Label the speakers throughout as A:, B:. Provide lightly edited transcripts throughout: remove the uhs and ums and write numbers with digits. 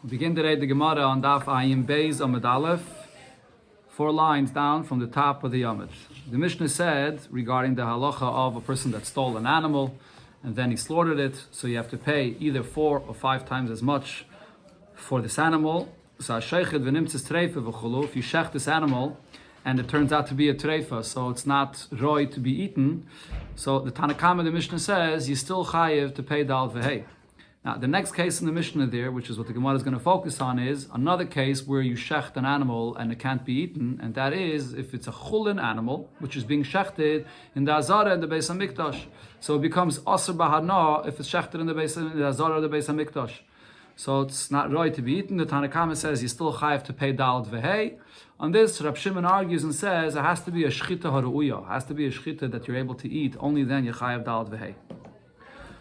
A: We begin today the Gemara on Daf Ayin Beis Amud Aleph, 4 lines down from the top of the Amud. The Mishnah said regarding the halacha of a person that stole an animal and then he slaughtered it, so you have to pay either 4 or 5 times as much for this animal. So if you shech this animal and it turns out to be a treifa, so it's not roy to be eaten, so the Bava Kama, the Mishnah says, you still chayiv to pay dal v'hei. Now, the next case in the Mishnah there, which is what the Gemara is going to focus on, is another case where you shecht an animal and it can't be eaten, and that is if it's a chulin animal, which is being shechted in the Azara and the Beis HaMikdash. So it becomes Asr Bahana if it's shechted in the Azara or the Beis HaMikdash. So it's not right to be eaten. The Bava Kama says you still chayiv to pay dal v'hei. On this, Rab Shimon argues and says it has to be a shchita haru'uya, has to be a shchita that you're able to eat. Only then you chayiv dal v'hei.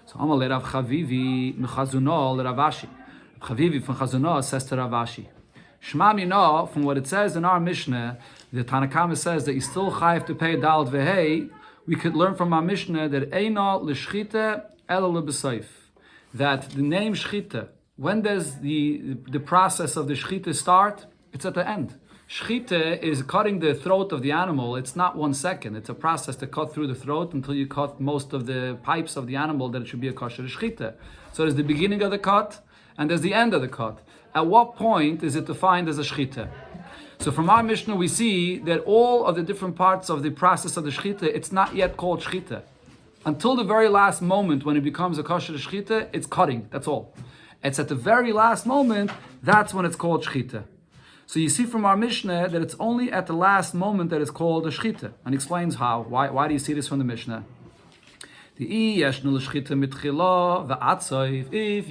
A: So Amal le Rav Chavivi Mechazuno le Rav Ashi. Chavivi from Chazuno says to Rav Ashi, Shma Mino, from what it says in our Mishnah, the Bava Kama says that you still chayiv to pay dal v'hei. We could learn from our Mishnah that Eino l'shchita ela lebesayf, that the name shchita, when does the process of the shchita start? It's at the end. Shchita is cutting the throat of the animal. It's not 1 second. It's a process to cut through the throat until you cut most of the pipes of the animal that it should be a kosher shchita. So there's the beginning of the cut and there's the end of the cut. At what point is it defined as a shchita? So from our Mishnah we see that all of the different parts of the process of the shchita, it's not yet called shchita. Until the very last moment when it becomes a kosher shchita, it's cutting, that's all. It's at the very last moment, that's when it's called shchita. So you see from our Mishnah that it's only at the last moment that it's called a shchita. And he explains how. Why do you see this from the Mishnah? If you're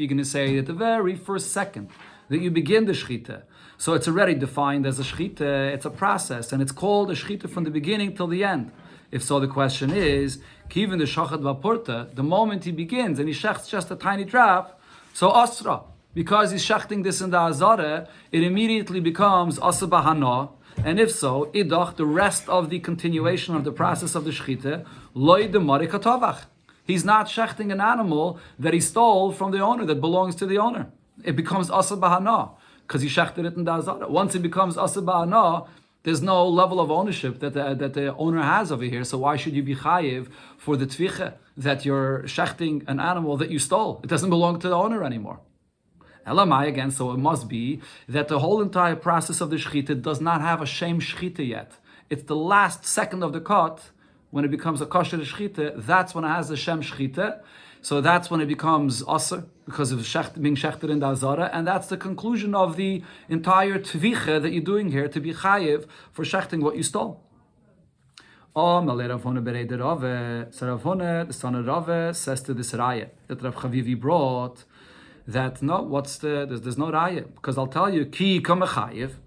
A: going to say at the very first second that you begin the shchita, so it's already defined as a shchita, it's a process, and it's called a shchita from the beginning till the end. If so, the question is, Kivin the shachat v'porta, the moment he begins and he shechts just a tiny drop, so asra. Because he's shechting this in the Azara, it immediately becomes Asa Bahana, and if so, Idach, the rest of the continuation of the process of the Shechita, Loi de Marikatovach. He's not shechting an animal that he stole from the owner, that belongs to the owner. It becomes Asa Bahana, because he shechted it in the Azara. Once it becomes Asa Bahana, there's no level of ownership that the owner has over here, so why should you be chayiv for the tvicha that you're shechting an animal that you stole? It doesn't belong to the owner anymore. Elamai again, so it must be that the whole entire process of the shechita does not have a shem shechita yet. It's the last second of the cut, when it becomes a kosher shechita, that's when it has the shem shechita. So that's when it becomes aser, because of being shechted in the azara, and that's the conclusion of the entire tvicha that you're doing here, to be chayiv for shechting what you stole. So Rav Huna, the son of Rava, says to this raya that Rav Chavivi brought, that no, there's no raya, because I'll tell you, ki kama chayiv,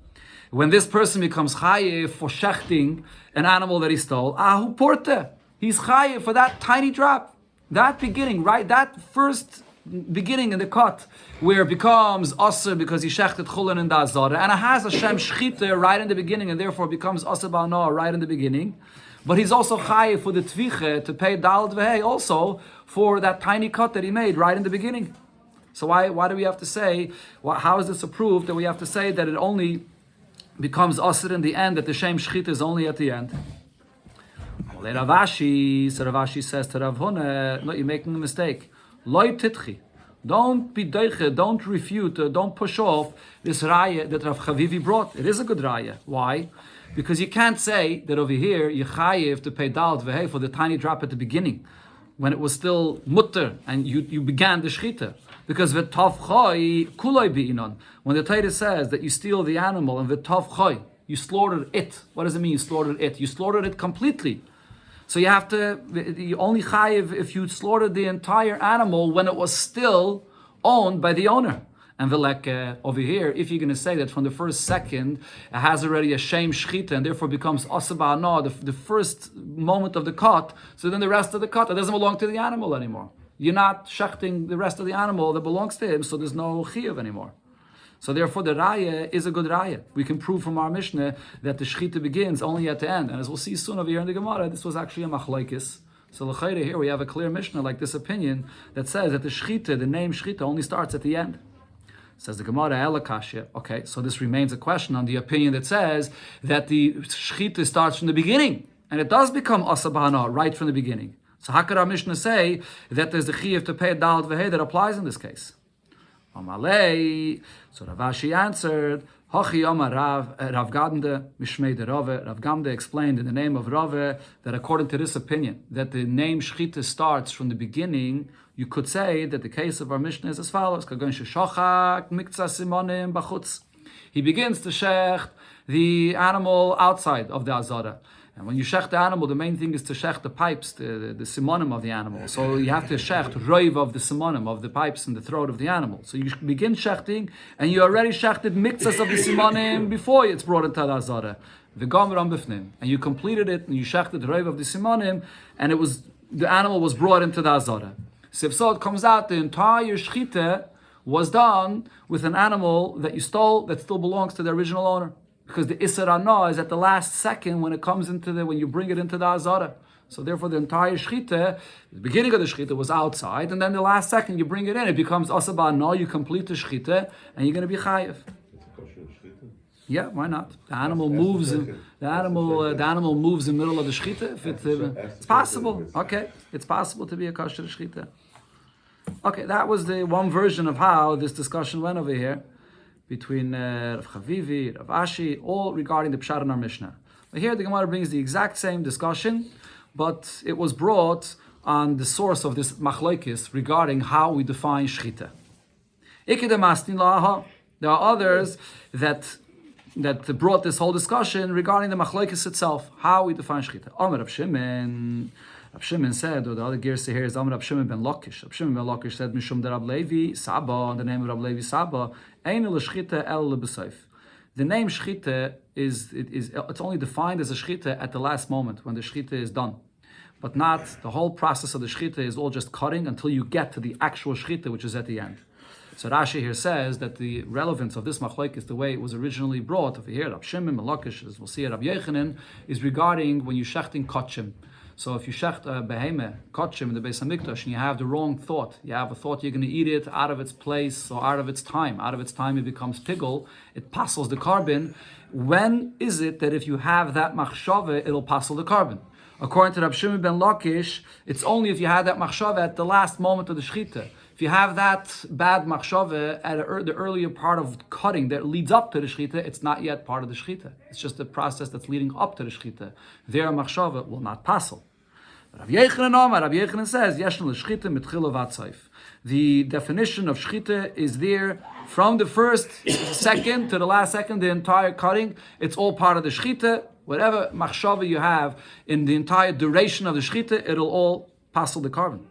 A: when this person becomes chayiv for shechting an animal that he stole, ahu porte, he's chayiv for that tiny drop, that beginning, right, that first beginning in the cut, where it becomes aser because he shechted chulin in the azara, and it has a shem shchita right in the beginning, and therefore becomes aser ba'ana right in the beginning. But he's also chayiv for the tviche to pay dal dvehei also for that tiny cut that he made right in the beginning. So why do we have to say, how is this approved that we have to say that it only becomes asr in the end, that the shem shchita is only at the end? Rav Ashi says to Rav Huna, no, you're making a mistake. Loi titchi. Don't be deiche, don't refute, don't push off this raya that Rav Chavivi brought. It is a good raya. Why? Because you can't say that over here, you chayiv to pay dal dvehei for the tiny drop at the beginning, when it was still mutter and you began the shchita. Because v'tav choy kuloi bi'inon. When the Torah says that you steal the animal and v'tav choy, you slaughtered it. What does it mean you slaughtered it? You slaughtered it completely. So you only chayiv if you slaughtered the entire animal when it was still owned by the owner. And over here, if you're going to say that from the first second, it has already a shem shchita and therefore becomes asa ba'ana, the first moment of the cut, so then the rest of the cut, it doesn't belong to the animal anymore. You're not shechting the rest of the animal that belongs to him, so there's no chiyuv anymore. So therefore the raya is a good raya. We can prove from our Mishnah that the shechita begins only at the end. And as we'll see soon over here in the Gemara, this was actually a machlokes. So l'chayre here we have a clear Mishnah like this opinion that says that the shechita, the name shechita, only starts at the end. Says the Gemara Elakashya. Okay, so this remains a question on the opinion that says that the shchita starts from the beginning, and it does become asa b'hana right from the beginning. So how could our Mishnah say that there's the chiyuv to pay a dalet v'hei that applies in this case? Amalei. So Rav Ashi answered, Hachi Amar Rav Gamde Mishmei de Rave. Rav Gamde explained in the name of Rave that according to this opinion, that the name shchita starts from the beginning. You could say that the case of our Mishnah is as follows: He begins to shecht the animal outside of the azara. And when you shech the animal, the main thing is to shech the pipes, the simonim of the animal. So you have to shech roiv of the simonim, of the pipes in the throat of the animal. So you begin shechting, and you already shechted mixas of the simonim before it's brought into the azara. The gomeram bifnim, and you completed it, and you shechted the roiv of the simonim, and the animal was brought into the azara. So if so, it comes out the entire shchita was done with an animal that you stole that still belongs to the original owner. Because the Isser Anah is at the last second when it comes when you bring it into the Azara. So therefore the entire Shchita, the beginning of the Shchita was outside, and then the last second you bring it in, it becomes Asaba Anah, you complete the Shchita, and you're going to be Chayev. Yeah, why not? The animal moves in the animal moves in the middle of the Shchita. If it's possible. Okay. It's possible to be a kosher Shchita. Okay, that was the one version of how this discussion went over here between Rav Chavivi, Rav Ashi, all regarding the Pshat in our Mishnah. But here the Gemara brings the exact same discussion, but it was brought on the source of this machlokes regarding how we define Shchita. There are others that brought this whole discussion regarding the machlokes itself, how we define Shchita. Amar Rav Shimon. Rav Shimon said, or the other gears here is Amar Rav Shimon ben Lakish. Rav Shimon ben Lakish said, Mishum de Rav Levi Saba, in the name of Rav Levi Saba, Ein l'shchita el l'b'seif. The name shchita it's only defined as a shchita at the last moment when the shchita is done, but not the whole process of the shchita is all just cutting until you get to the actual shchita, which is at the end. So Rashi here says that the relevance of this machlok is the way it was originally brought over here. Rav Shimon ben Lakish, as we'll see at Rav Yechanan, is regarding when you shechting kotchim. So if you shecht a behemah, kotchim in the Beis Hamikdash, and you have the wrong thought, you have a thought you're going to eat it out of its place or out of its time. Out of its time it becomes pigul, it passels the carbon. When is it that if you have that machshava, it'll passel the carbon? According to Rav Shimon ben Lakish, it's only if you had that machshava at the last moment of the shchita. If you have that bad machshava at the earlier part of cutting that leads up to the shchita, it's not yet part of the shchita. It's just the process that's leading up to the shchita. Their machshava will not passel. Rav Yechanan says, Yeshna l'shchita mitchila v'atzaif. The definition of shchita is there from the first second to the last second, the entire cutting. It's all part of the shchita. Whatever machshava you have in the entire duration of the shchita, it'll all passel the carbon.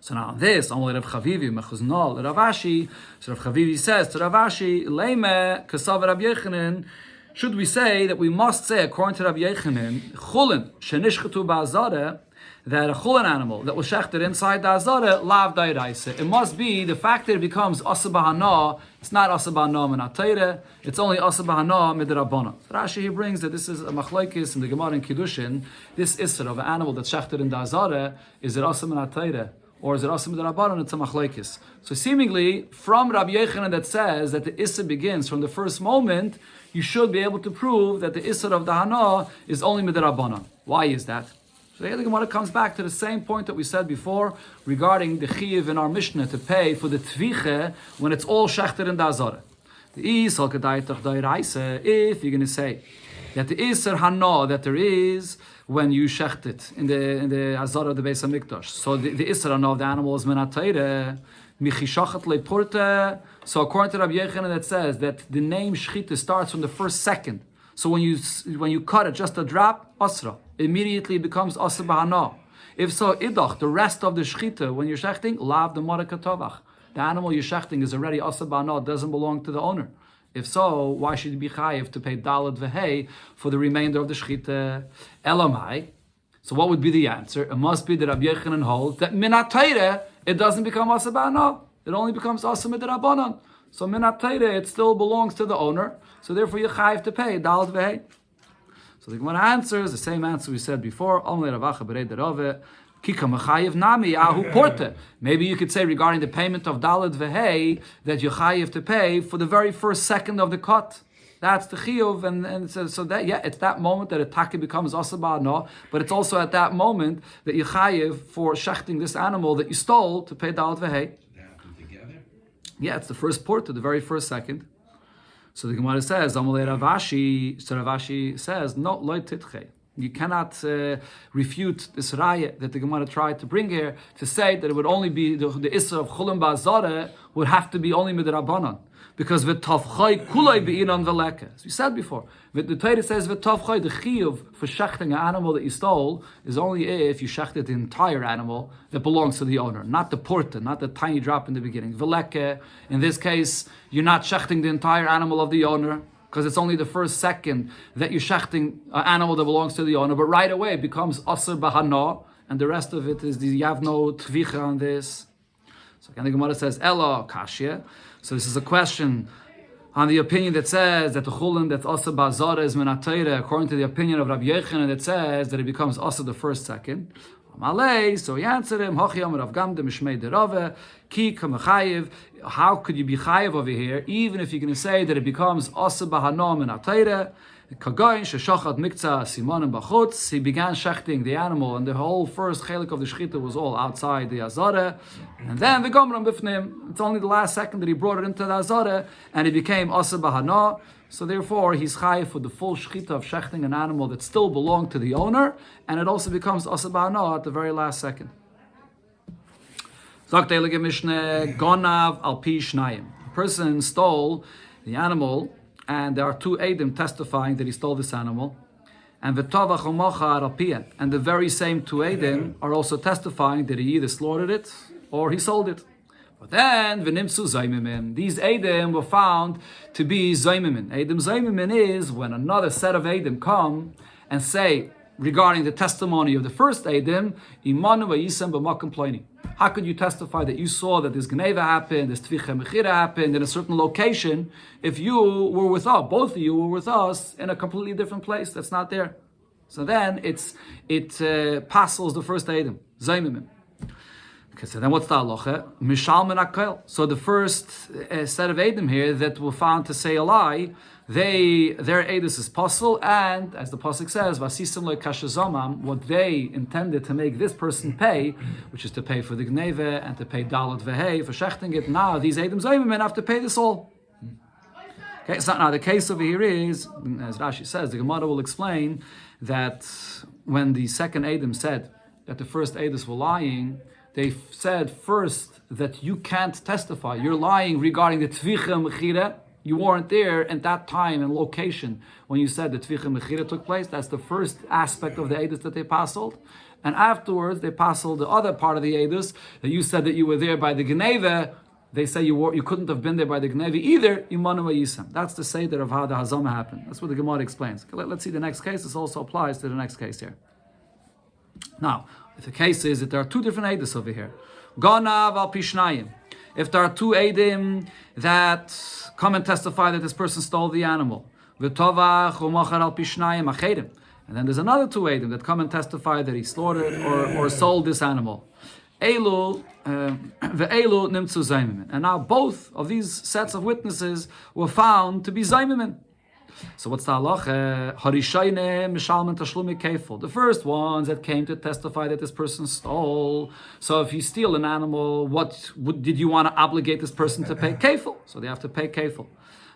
A: So now this, Amar Rav Chavivi, Mechuznol, Rav Ashi. So Rav Chavivi says to Rav Ashi, Leime, Kasav Rav Yechanan, should we say that we must say, according to Rav Yechanan, Chulin, Shenishchatu Ba'azara, that a chulin animal that was shechted inside the azara, lav dairaisa. It must be the fact that it becomes asa b'hana. It's not asa b'hana minatayre. It's only asa b'hana midrabana. Rashi here brings that this is a machlokes in the Gemara in Kiddushin. This isser of an animal that's shechted in the azara, is it asa minatayre or is it asa midrabana? It's a machlokes. So seemingly from Rabbi Yechanan that says that the isser begins from the first moment, you should be able to prove that the isser of the hana is only midrabana. Why is that? So here the Gemara comes back to the same point that we said before regarding the chiyuv in our Mishnah to pay for the tviche when it's all shechted in the azara. If you're going to say that the iser hana that there is when you shecht it in the azara of the Beis Hamikdash, so the iser hana of the animal is menatayre michishachat leporte. So according to Rabbi Yechanan, that says that the name shchita starts from the first second. So when you cut it just a drop, asra, immediately it becomes asra b'hana. If so, idach, the rest of the shchita, when you're shechting, lav the marakatovach. The animal you're shechting is already asra b'hana, doesn't belong to the owner. If so, why should you be chayiv to pay dalad v'hei for the remainder of the shchita? Elamai. So what would be the answer? It must be that Rabbi Yechanan holds that minat Torah, it doesn't become asra b'hana. It only becomes asra midrabanan. So minat Torah, it still belongs to the owner. So therefore, you chayiv to pay dalad v'hei. So the Gemara answers the same answer we said before. Maybe you could say regarding the payment of Daled Vehei that you're chayiv to pay for the very first second of the cut. That's the chiyuv, and so that it's that moment that a taki becomes asaba no, but it's also at that moment that you chayiv for shechting this animal that you stole to pay Daled Vehei.
B: They happen together?
A: Yeah, it's the first porta, the very first second. So the Gemara says, Amalei Ravashi, so Ravashi says, no, loy titche. You cannot refute this raya that the Gemara tried to bring here to say that it would only be the issa of chulim ba'azare would have to be only midrabanan, because v'tavchay kulay be'inan v'leke. As we said before, the Torah says v'tavchay, the chiyuv for shechting an animal that you stole is only if you shechted the entire animal that belongs to the owner, not the porta, not the tiny drop in the beginning. V'leke, in this case, you're not shechting the entire animal of the owner, because it's only the first second that you're shechting an animal that belongs to the owner, but right away it becomes aser bahana, and the rest of it is you have no tvicha on this. So again, the Gemara says, Ella kashya. So this is a question on the opinion that says that the chulin that's aser ba'azara is minatayre, according to the opinion of Rabbi Yochanan, that says that it becomes aser the first second. So he answered him, how could you be chayiv over here, even if you're going to say that it becomes asa b'hanom and atayre? He began shechting the animal, and the whole first chelik of the shechita was all outside the azara. And then the gomram b'fnim, it's only the last second that he brought it into the azara, and it became asa b'hana. So therefore, he's chayiv for the full shechita of shechting an animal that still belonged to the owner, and it also becomes asa b'hana at the very last second. A person stole the animal, and there are two eidim testifying that he stole this animal, and the very same two eidim are also testifying that he either slaughtered it or he sold it. But then these eidim were found to be zaymimin. Eidim zaymimin is when another set of eidim come and say regarding the testimony of the first eidim, imanu vayisem b'makom ploni. How could you testify that you saw that this gneva happened, this tvicha mechira happened in a certain location, if you were with us, both of you were with us in a completely different place that's not there? So then it passes the first eidim, zaymimim. Okay, so then what's the halacha? Mishal min hakel. So the first set of eidim here that were found to say a lie, their edus is possible, and as the pasuk says, vasisim lo kashazamam, what they intended to make this person pay, which is to pay for the gneve and to pay dalat vehei for shechting it. Now these edim zayimim have to pay this all. Okay, so now the case over here is, as Rashi says, the Gemara will explain that when the second edim said that the first edus were lying, they said first that you can't testify. You're lying regarding the tvicha mechira. You weren't there at that time and location when you said the tvicha mechira took place. That's the first aspect of the edus that they passled. And afterwards, they passled the other part of the edus that you said that you were there by the gneva. They say you couldn't have been there by the gneva either. Imanu vayisem. That's the seder of how the hazama happened. That's what the Gemara explains. Okay, let's see the next case. This also applies to the next case here. Now, if the case is that there are two different edus over here, Ganav al pishnayim. If there are two edim that come and testify that this person stole the animal, v'tovach u'machar al pishnayim achedim, and then there's another two edim that come and testify that he slaughtered or sold this animal, elu ve'elu nimtzu zaymimin. And now both of these sets of witnesses were found to be zaymimin. So what's the halacha? Harishayne mishalmen tashlumi kefil. The first ones that came to testify that this person stole. So if you steal an animal, what did you want to obligate this person to pay kefil? So they have to pay kefil.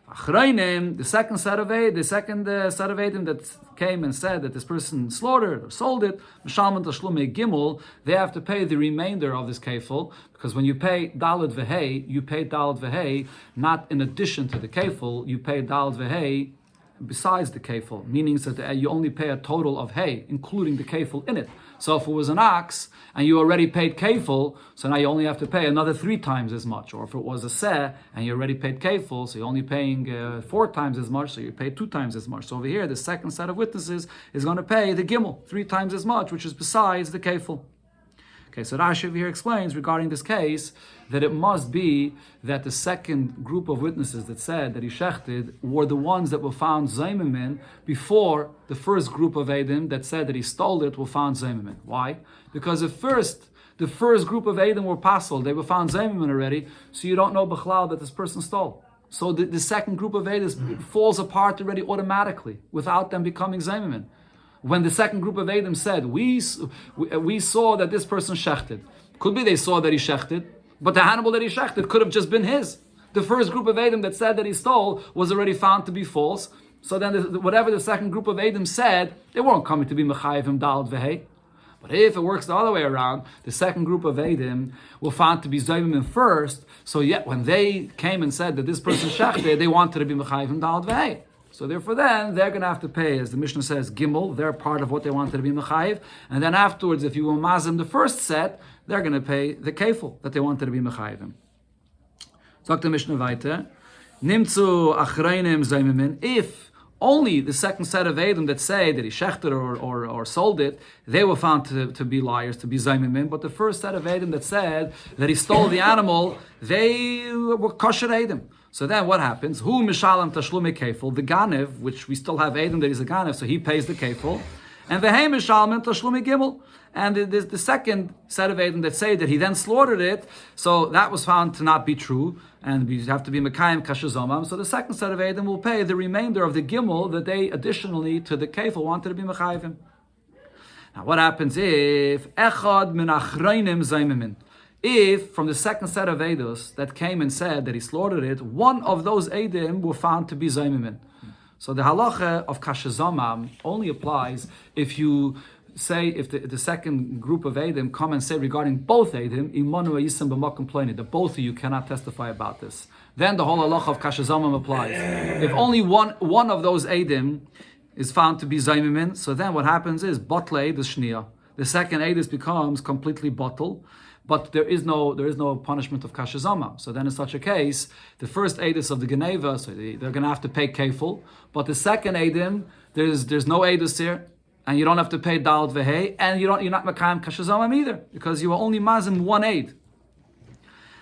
A: The second set of edim that came and said that this person slaughtered or sold it, mishalmen tashlumi gimel, they have to pay the remainder of this kefil, because when you pay dalad vehei, you pay dalad vehei not in addition to the kefil, you pay dalad vehei besides the kefil, meaning that you only pay a total of hay, including the kefil in it. So if it was an ox and you already paid kefil, so now you only have to pay another 3 times as much. Or if it was a seh and you already paid kefil, so you're only paying 4 times as much, so you pay 2 times as much. So over here, the second set of witnesses is going to pay the gimel 3 times as much, which is besides the kefil. Okay, so Rashi here explains regarding this case that it must be that the second group of witnesses that said that he shechted were the ones that were found zaymimin before the first group of Eidim that said that he stole it were found zaymimin. Why? Because the first group of Eidim were pasul, they were found zaymimin already, so you don't know b'chlal that this person stole. So the second group of Eidim falls apart already automatically without them becoming zaymimin. When the second group of Eidim said, we saw that this person shechted. Could be they saw that he shechted, but the animal that he shechted could have just been his. The first group of Eidim that said that he stole was already found to be false. So then whatever the second group of Eidim said, they weren't coming to be Mechayevim Dalad Vehei. But if it works the other way around, the second group of Eidim were found to be Zayimim first, so yet when they came and said that this person shechted, they wanted to be Mechayevim Dalad Vehei. So therefore then, they're going to have to pay, as the Mishnah says, Gimel, they're part of what they wanted to be Mechayiv, and then afterwards, if you will mazim the first set, they're going to pay the kefil that they wanted to be Mechayivim. Sagt the Mishnah weiter, Nimtzu achreinim zaymimin, if only the second set of Eidim that say that he shechted or sold it, they were found to be liars, to be zaymimin, but the first set of Eidim that said that he stole the animal, they were kosher Eidim. So then what happens? Hu mishalam tashlume kefil, the ganev, which we still have Eidim that he's a ganev, so he pays the kefil, and the hey mishalam tashlume gimel. And the second set of Eidim that say that he then slaughtered it, so that was found to not be true, and we have to be mekayim kashazomam. So the second set of Eidim will pay the remainder of the gimel that they additionally to the kefil wanted to be mekayivim. Now what happens if echad min achreinim zaymimin? If from the second set of Eidos that came and said that he slaughtered it, one of those Eidim were found to be Zaymimin. So the halacha of Kashazamam only applies if you say, if the second group of Eidim come and say regarding both Eidim, Imanu Yisem b'makom ploni, that both of you cannot testify about this. Then the whole halacha of Kashazamam applies. If only one of those Eidim is found to be Zaymimin, so then what happens is, Botle Eidus Shnia. The second Eidus becomes completely bottle, but there is no punishment of kashazama. So then in such a case, the first Eidus of the Geneva, so they're going to have to pay kefil, but the second Eidim, there's no Eidus here, and you don't have to pay Dalad Vehei, and you're not Makayim kashazama either, because you are only mazim one Eid.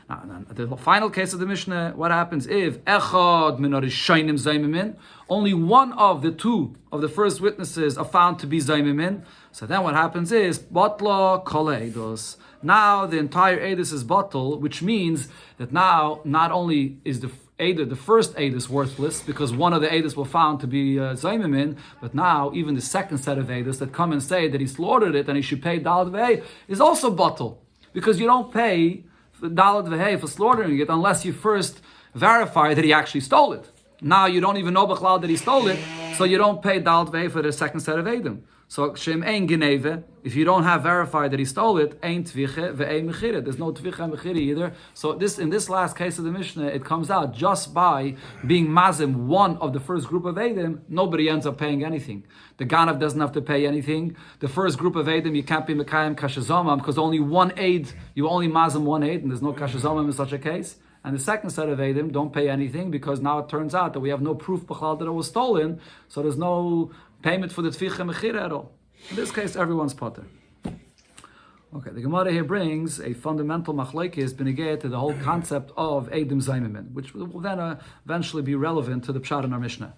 A: Now, the final case of the Mishnah, what happens if echad min harishaynim zaymimin, only one of the two of the first witnesses are found to be zaymimin, so then what happens is batla kol eidos. Now the entire Eidus is bottle, which means that now not only is the first Eidus worthless because one of the Eidus were found to be Zaymimin, but now even the second set of Eidus that come and say that he slaughtered it and he should pay Dalad Vehei is also bottle, because you don't pay Dalad Vehei for slaughtering it unless you first verify that he actually stole it. Now you don't even know b'chlal that he stole it, so you don't pay Dalad Vehei for the second set of Eidim. So Shem ein geneve, if you don't have verified that he stole it, ein tviche ve'ein mechire. There's no tviche and mechire either. So in this last case of the Mishnah, it comes out just by being mazim one of the first group of Eidim, nobody ends up paying anything. The Ganav doesn't have to pay anything. The first group of Eidim, you can't be mekayim kashazomam because only one Eid, you only mazim one Eid, and there's no kashazomam in such a case. And the second set of Eidim don't pay anything because now it turns out that we have no proof b'chlal that it was stolen, so there's no payment for the tvicha mechira at all. In this case, everyone's potter. Okay, the Gemara here brings a fundamental machlekes b'negei to the whole concept of Eidim Zaymimin, which will then eventually be relevant to the pshat in our Mishnah.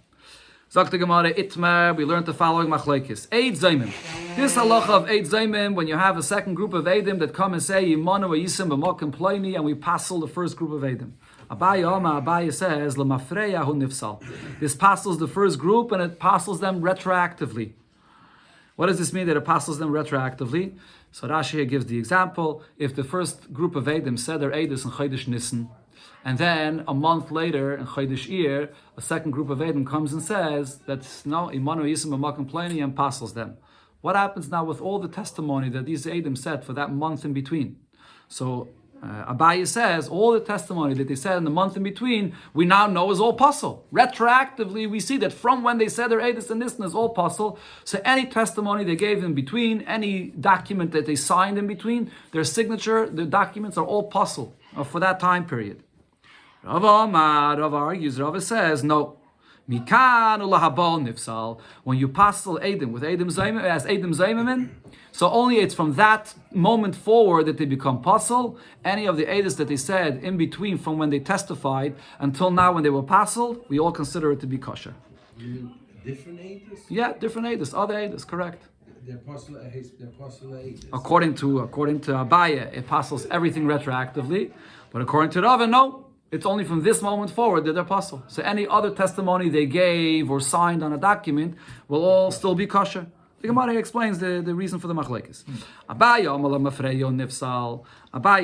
A: Sagt the Gemara, Itmar, we learned the following machlekes. Eid Zaymim. This halacha of Eid Zaymim, when you have a second group of Eidim that come and say, Yimanu Yisim b'makom ploni, and we passel the first group of Eidim. Abaye says, L'mafreya hu nifsal. This passels the first group and it passels them retroactively. What does this mean that it passels them retroactively? So Rashi here gives the example. If the first group of Eidim said their Eidus in Chodesh Nisan, and then a month later in Chodesh Iyar, a second group of Eidim comes and says that no, Imanu Yisim b'makom ploni, and passels them. What happens now with all the testimony that these Eidim said for that month in between? So Abaye says all the testimony that they said in the month in between, we now know is all puzzle. Retroactively, we see that from when they said their Eidus and Nisan is all puzzle. So any testimony they gave in between, any document that they signed in between, their signature, the documents are all puzzle for that time period. Rava argues, Rava says, no. Mikan ulahabal nifsal. When you pastel Edom with Edom Zaymim, as Edom Zaymim, so only it's from that moment forward that they become pastel. Any of the edus that they said in between from when they testified until now when they were pastel, we all consider it to be kosher.
B: You mean different edus?
A: Yeah, different edus, other edus, correct.
B: They're pastel edus.
A: According to Abaya, it apostles everything retroactively, but according to Rava, no. It's only from this moment forward that they're apostle. So any other testimony they gave or signed on a document will all still be kosher. The Gemara explains the reason for the machlekes. Abaya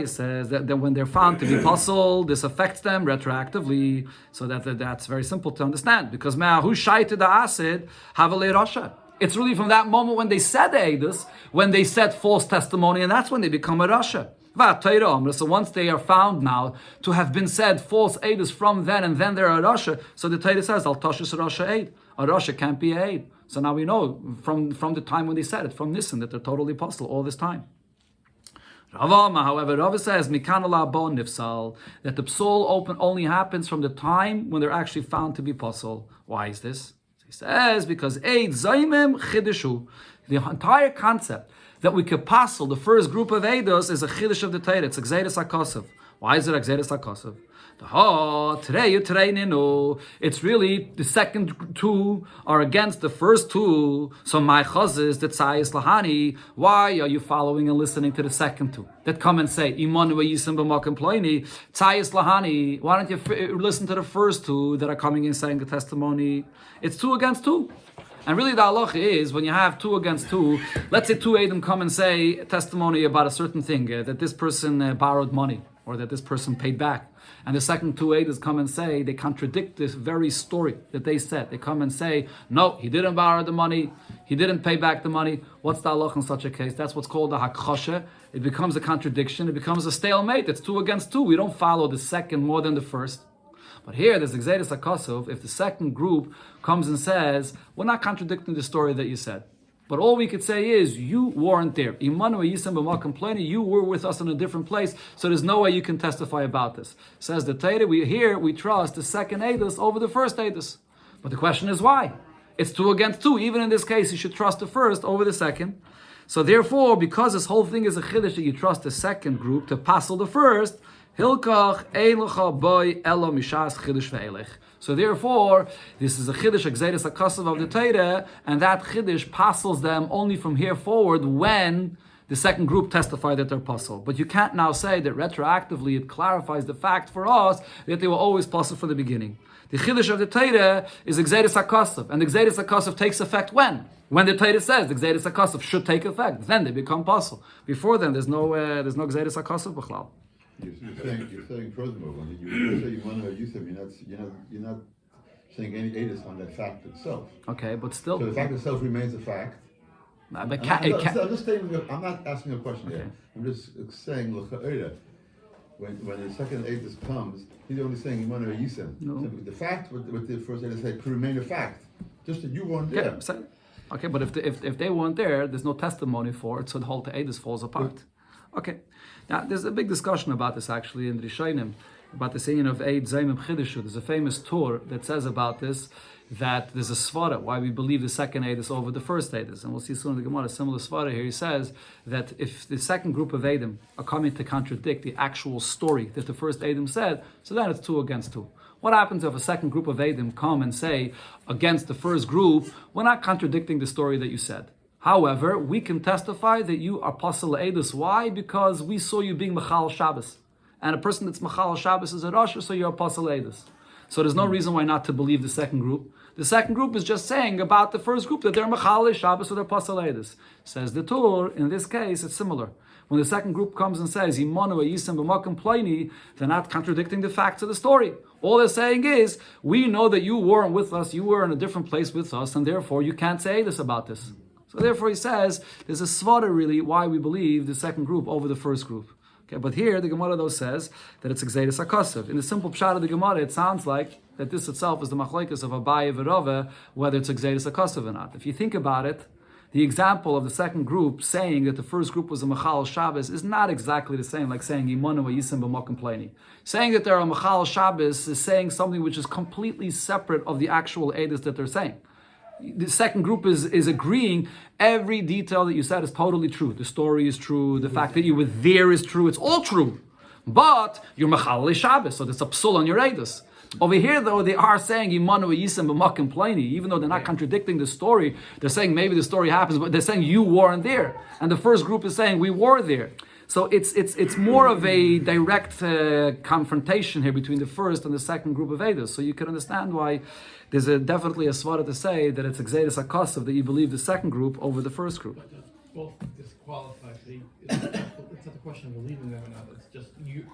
A: says that when they're found to be apostle, this affects them retroactively. So that's very simple to understand. Because who shaited the acid, havale rasha. It's really from that moment when they said the edus, when they said false testimony, and that's when they become a rasha. So once they are found now to have been said false edus from then, and then they're a rasha, so the Torah says, Al Tashis Rasha Eid. A rasha can't be a eid. So now we know from the time when they said it, from Nisan, that they're totally apostle all this time. Ravama, however, Rava says, Mikan bo nifsal, that the psal open only happens from the time when they're actually found to be apostle. Why is this? He says, because Eid Zaymim Chidishu, the entire concept that we could passel the first group of Eidos is a Chiddush of the Torah. It's Exeris HaKosav. Why is it Exeris HaKosav? It's really the second two are against the first two. So my chaz is that Tzayis Lahani. Why are you following and listening to the second two that come and say Imanu Yisim B'Makom Ploini Tzayis Lahani? Why don't you listen to the first two that are coming in saying the testimony? It's 2 against 2. And really the halacha is, when you have 2 against 2, let's say 2 Edom come and say a testimony about a certain thing, that this person borrowed money, or that this person paid back. And the second 2 Edom come and say, they contradict this very story that they said. They come and say, no, he didn't borrow the money, he didn't pay back the money. What's the halacha in such a case? That's what's called the hakchasha. It becomes a contradiction, it becomes a stalemate. It's 2 against 2. We don't follow the second more than the first. But here, there's Exeris HaKosov. If the second group comes and says, we're not contradicting the story that you said, but all we could say is, you weren't there. Imanu Yisem B'Makom Ploini, you were with us in a different place, so there's no way you can testify about this. Says the Torah, we trust the second Eidos over the first Eidos. But the question is why? It's 2 against 2. Even in this case, you should trust the first over the second. So therefore, because this whole thing is a chiddush that you trust the second group to passel the first, Hilkach Eilecha Boy Elo Mishas Chiddush Ve'elech. So therefore, this is a Chiddush Exeris HaKosav of the Torah, and that Chiddush passels them only from here forward when the second group testify that they're passel. But you can't now say that retroactively it clarifies the fact for us that they were always passel from the beginning. The Chiddush of the Torah is Exeris HaKosav, and the Exeris HaKosav takes effect when? When the Torah says the Exeris HaKosav should take effect, then they become passel. Before then, there's no Exeris HaKosav b'chlal.
C: You're saying furthermore, when you say you want to use them, you're not saying any edus on that fact itself.
A: Okay, but still.
C: So the fact itself remains a fact.
A: No,
C: I'm not asking a question
A: okay.
C: here. I'm just saying when the second edus comes, he's only saying you want to use them.
A: No.
C: So the fact with the first edus could remain a fact, just that you weren't there.
A: Yeah, okay, but if they weren't there, there's no testimony for it, so the whole edus falls apart. Okay. Now, there's a big discussion about this actually in the Rishonim, about the saying of Eid Zaymim Chidushu. There's a famous tour that says about this, that there's a svara, why we believe the second Eid is over the first Eid is. And we'll see soon in the Gemara, a similar svara here. He says that if the second group of Eidim are coming to contradict the actual story that the first Eidim said, so then it's 2 against 2. What happens if a second group of Eidim come and say against the first group, we're not contradicting the story that you said. However, we can testify that you are Pasal Eidus. Why? Because we saw you being Machal Shabbos. And a person that's Machal Shabbos is a Rosh, so you're Pasal Eidus. So there's no reason why not to believe the second group. The second group is just saying about the first group that they're Machal Shabbos or they're Pasal Eidus. Says the Tur, in this case, it's similar. When the second group comes and says, Imanu Yisem B'Makom Ploini, they're not contradicting the facts of the story. All they're saying is, we know that you weren't with us, you were in a different place with us, and therefore you can't say this about this. So therefore he says, there's a svara really why we believe the second group over the first group. Okay, but here the Gemara though says that it's Exeris HaKosav. In the simple pshat of the Gemara, it sounds like that this itself is the machlokes of Abaye v'Rava, whether it's Exeris HaKosav or not. If you think about it, The example of the second group saying that the first group was a Machal Shabbos is not exactly the same like saying Yimanu V'Yisem B'Makom Pleni. Saying that they're a Machal Shabbos is saying something which is completely separate of the actual Eidos that they're saying. The second group is agreeing every detail that you said is totally true. The story is true, the fact that you were there is true, it's all true. But you're Machal Shabbos, so there's a psul on your Eidos. Over here, though, they are saying Yimanu V'Yisem B'Makom Pleni, even though they're not contradicting the story. They're saying maybe the story happens, but they're saying you weren't there, and the first group is saying we were there. So it's more of a direct confrontation here between the first and the second group of Eidos. So you can understand why there's definitely a svara to say that it's Exeris HaKosav that you believe the second group over the first group.
D: But both disqualified. It's not the question of believing them or not. It's just you.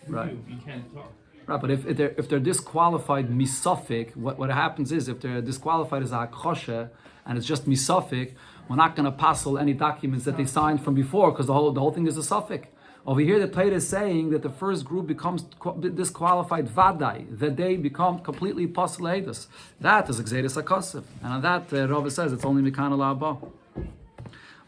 A: Right.
D: You can't talk.
A: Right, but if they're disqualified misafik, what happens is if they're disqualified as a akosha and it's just misafik, we're not going to passel any documents that they signed from before because the whole thing is a suffix. Over here, the Torah is saying that the first group becomes disqualified vadai, that they become completely pasel eidos. That is exeris hakosef, and on that Rava says it's only mikan alaba.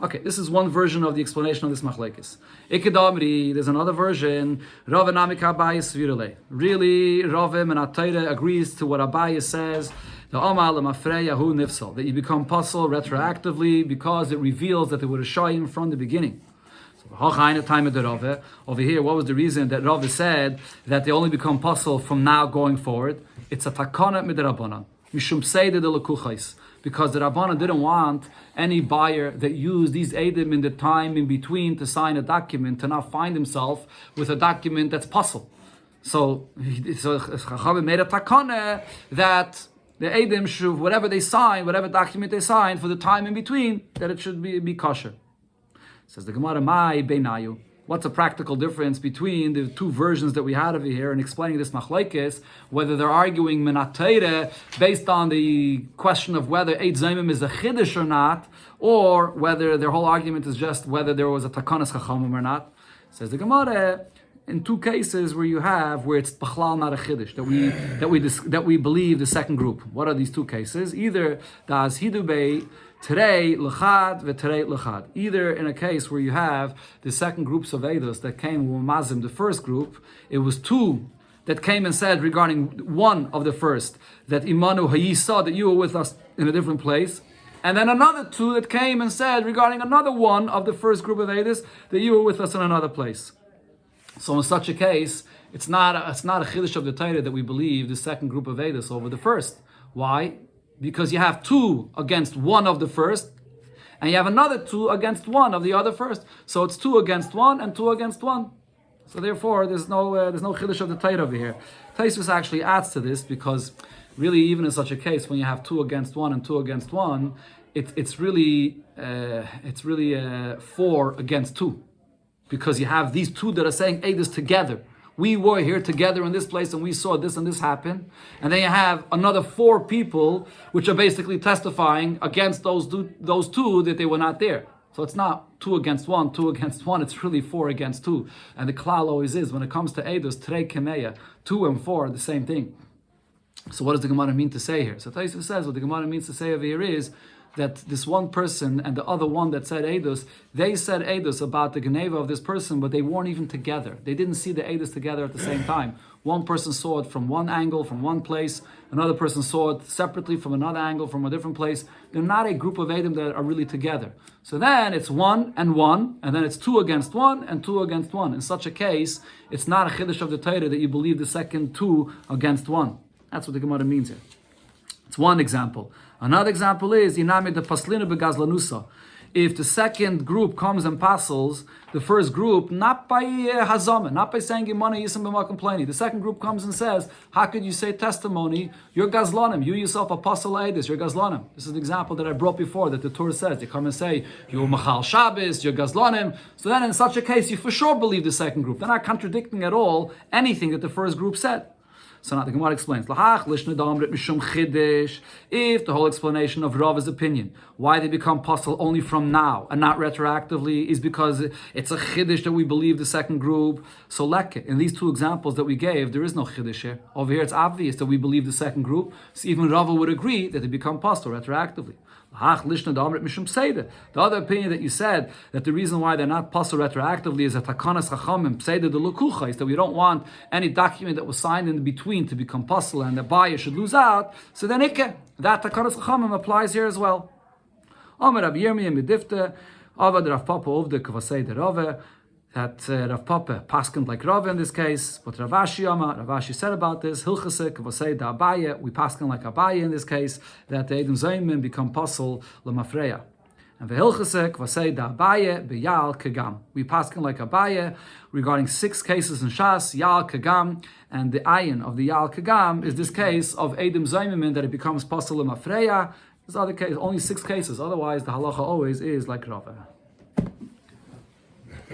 A: Okay, this is one version of the explanation of this machlekes. Ikedamri, there's another version. Rava namika Abayis virule. Really, Rava Menatayra agrees to what Abayis says. The Amal Mafreya Hu Nifsal, that you become puzzle retroactively because it reveals that they were a shayim from the beginning. So time of the Rava. Over here, what was the reason that Rava said that they only become puzzle from now going forward? It's a takana midrabanan. Mishum seide de lekuchais. Because the Rabbanan didn't want any buyer that used these Eidim in the time in between to sign a document to not find himself with a document that's puzzle. So Chachamim made a takana that the Eidim should, whatever they sign, whatever document they sign for the time in between, that it should be kosher. Says the Gemara, Mai Beinayu. What's a practical difference between the two versions that we had over here and explaining this machlekes, whether they're arguing minatayre based on the question of whether Eid Zaymim is a chiddush or not, or whether their whole argument is just whether there was a takanas chachamim or not. Says the Gemara, in two cases where it's b'chlal not a chiddush, that we believe the second group. What are these two cases? Either das hidubei Terei l'chad v'terei l'chad. Either in a case where you have the second groups of Eidos that came with Mazim, the first group, it was two that came and said regarding one of the first, that Imanu Hayisa, that you were with us in a different place, and then another two that came and said regarding another one of the first group of Eidos, that you were with us in another place. So in such a case, it's not a chiddush of the Torah that we believe the second group of Eidos over the first. Why? Because you have two against one of the first, and you have another two against one of the other first. So it's two against one and two against one. So therefore, there's no chiddush of the Torah over here. Taisus actually adds to this because really, even in such a case, when you have two against one and two against one, it's really 4 against 2, because you have these two that are saying Eidos together. We were here together in this place and we saw this and this happen. And then you have another 4 people which are basically testifying against those two that they were not there. So it's not 2 against 1, 2 against 1, it's really 4 against 2. And the klal always is, when it comes to Eidos, Trei Kemeya, 2 and 4 are the same thing. So what does the Gemara mean to say here? So Taisva says what the Gemara means to say over here is that this one person and the other one that said Eidos, they said Eidos about the Geneva of this person, but they weren't even together. They didn't see the Eidos together at the same time. One person saw it from one angle, from one place. Another person saw it separately from another angle, from a different place. They're not a group of Eidim that are really together. So then it's 1 and 1, and then it's 2 against 1 and 2 against 1. In such a case, it's not a chiddush of the Torah that you believe the second 2 against 1. That's what the Gemara means here. It's one example. Another example is Inami de Paslina begazlanusa. If the second group comes and passels the first group, not by hazama, not by saying Imana Yisam b'ma complaining. The second group comes and says, how could you say testimony? You're gazlanim. You yourself apostle Eidus. You're gazlanim. This is the example that I brought before that the Torah says. They come and say, you're Machal Shabbos, you're gazlanim. So then in such a case, you for sure believe the second group. They're not contradicting at all anything that the first group said. So now the Gemara explains, if the whole explanation of Rav's opinion, why they become puzzle only from now and not retroactively, is because it's a chiddush that we believe the second group. So leke, in these two examples that we gave, there is no chiddush here. Over here it's obvious that we believe the second group, so even Rava would agree that they become puzzle retroactively. The other opinion that you said, that the reason why they're not puzzle retroactively is that takanas chachamim pseida de lukucha, is that we don't want any document that was signed in between to become puzzle and the buyer should lose out. So then that takanas chachamim applies here as well. Omer Rabbi Yirmiyah midifte avad Rav Papa ovde kavasei de Rave, that Rav Papa paskened like Rava in this case, but Rav Ashi said about this, Hilchase kavasei da Abaye, we pasken like Abaye in this case, that the Edom Zayimim become puzzle lemafreya. And v'hilchase kavasei da Abaye b'yal kagam. We pasken like Abaye regarding 6 cases in Shas, Yal kagam, and the ayin of the Yal kagam is this case of Edom Zayimim that it becomes puzzle lemafreya. This other case, only 6 cases, otherwise the halacha always is like Rava.